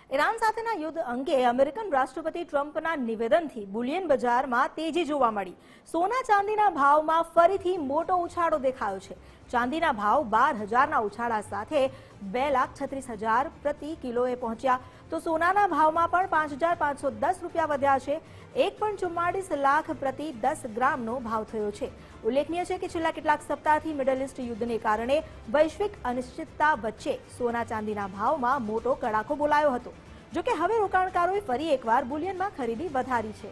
Iran સાથેના યુદ્ધ અંગે અમેરિકન રાષ્ટ્રપતિ ટ્રમ્પના નિવેદનથી બુલિયન બજારમાં તેજી જોવા મળી। સોના ચાંદીના ભાવમાં ફરીથી મોટો ઉછાળો દેખાયો છે। ચાંદીના ભાવ 12,000ના ઉછાળા સાથે 2,36,000 પ્રતિ કિલોએ પહોંચ્યા, તો સોનાના ભાવમાં પણ 5,510 રૂપિયા વધ્યા છે। 1.44 લાખ પ્રતિ 10 ગ્રામનો ભાવ થયો છે। ઉલ્લેખનીય છે કે છેલ્લા કેટલાક સપ્તાહથી મિડલ ઈસ્ટ યુદ્ધને કારણે વૈશ્વિક અનિશ્ચિતતા વચ્ચે સોના ચાંદીના ભાવમાં મોટો કડાકો બોલાયો હતો। જો કે હવે રોકાણકારોએ ફરી એકવાર બુલિયનમાં ખરીદી વધારી છે।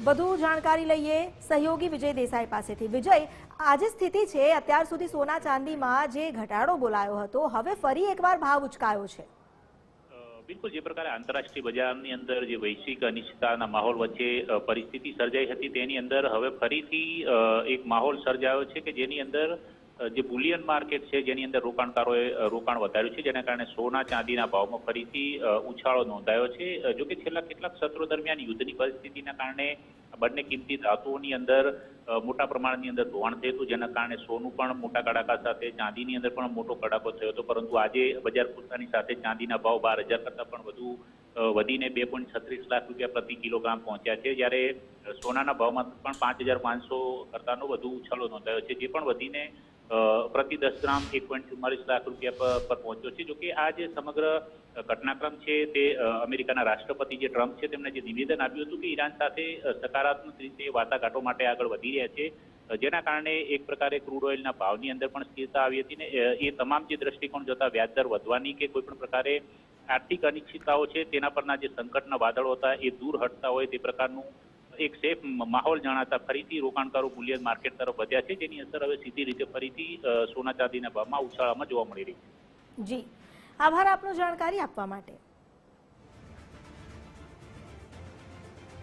વધુ જાણકારી લઈએ સહયોગી વિજય દેસાઈ પાસેથી। વિજય, આજે સ્થિતિ છે, અત્યાર સુધી સોના ચાંદીમાં જે ઘટાડો બોલાયો હતો, હવે ફરી એકવાર ભાવ ઉચકાયો છે। બિલકુલ, જે પ્રકારે આંતરરાષ્ટ્રીય બજારની અંદર જે વૈશ્વિક અનિશ્ચિતતાના માહોલ વચ્ચે પરિસ્થિતિ સર્જાઈ હતી, તેની અંદર હવે ફરીથી એક માહોલ સર્જાયો છે કે જેની અંદર જે બુલિયન માર્કેટ છે, જેની અંદર રોકાણકારોએ રોકાણ વધાર્યું છે, જેના કારણે સોના ચાંદીના ભાવમાં ફરીથી ઉછાળો નોંધાયો છે। જો કે છેલ્લા કેટલાક સત્રો દરમિયાન યુદ્ધની પરિસ્થિતિના કારણે બંને કિંમતી ધાતુઓની અંદર મોટા પ્રમાણની અંદર ધોવાણ થયું હતું, જેના કારણે સોનું પણ મોટા કડાકા સાથે, ચાંદીની અંદર પણ મોટો કડાકો થયો હતો। પરંતુ આજે બજાર ખુલતાની સાથે ચાંદીના ભાવ 12,000 કરતાં પણ વધુ વધીને 2.36 લાખ રૂપિયા પ્રતિ કિલોગ્રામ પહોંચ્યા છે, જ્યારે સોનાના ભાવમાં પણ 5,500 કરતાંનો વધુ ઉછાળો નોંધાયો છે, જે પણ વધીને પ્રતિ 10 ગ્રામ 1.44 લાખ રૂપિયા પર પહોંચ્યો છે। જોકે આ જે સમગ્ર ઘટનાક્રમ છે તે અમેરિકાના રાષ્ટ્રપતિ જે ટ્રમ્પ છે તેમણે જે નિવેદન આપ્યું હતું કે ઈરાન સાથે સકારાત્મક રીતે વાટાઘાટો માટે આગળ વધી રહ્યા છે, જેના કારણે એક પ્રકારે ક્રૂડ ઓઇલના ભાવની અંદર પણ સ્થિરતા આવી હતી ને એ તમામ જે દ્રષ્ટિકોણ જોતા વ્યાજદર વધવાની કે કોઈ પણ પ્રકારે આર્થિક અનિશ્ચિતતાઓ છે તેના પરના જે સંકટના વાદળો હતા એ દૂર હટતા હોય તે પ્રકારનું એક સેફ માહોલ જણાતા ફરીથી રોકાણકારો બુલિયન માર્કેટ તરફ વધ્યા છે, જેની અસર હવે સીધી રીતે ફરીથી સોના ચાંદીના ભાવમાં ઉછાળામાં જોવા મળી રહી છે। જી, આભાર આપનો જાણકારી આપવા માટે।